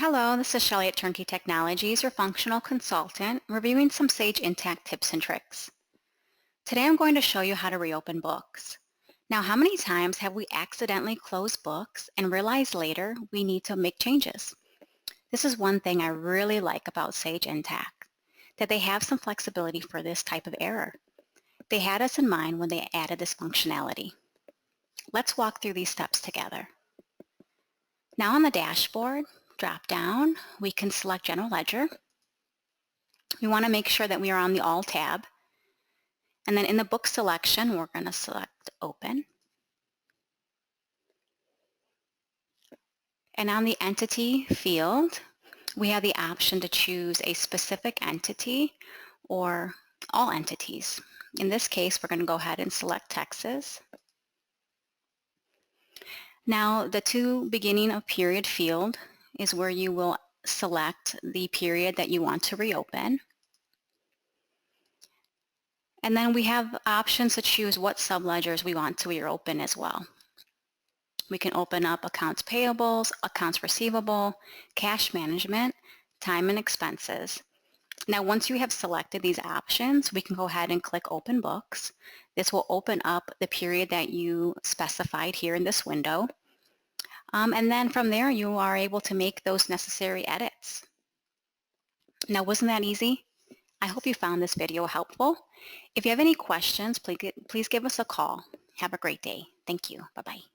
Hello, this is Shelly at Turnkey Technologies, your functional consultant, reviewing some Sage Intacct tips and tricks. Today I'm going to show you how to reopen books. Now, how many times have we accidentally closed books and realized later we need to make changes? This is one thing I really like about Sage Intacct, that they have some flexibility for this type of error. They had us in mind when they added this functionality. Let's walk through these steps together. Now on the dashboard, drop down, we can select General Ledger. We want to make sure that we are on the All tab. And then in the book selection, we're going to select Open. And on the Entity field, we have the option to choose a specific entity or all entities. In this case, we're going to go ahead and select Texas. Now, the to beginning of period field is where you will select the period that you want to reopen. And then we have options to choose what subledgers we want to reopen as well. We can open up accounts payables, accounts receivable, cash management, time and expenses. Now, once you have selected these options, we can go ahead and click Open Books. This will open up the period that you specified here in this window. And then from there, you are able to make those necessary edits. Now, wasn't that easy? I hope you found this video helpful. If you have any questions, please give us a call. Have a great day. Thank you. Bye-bye.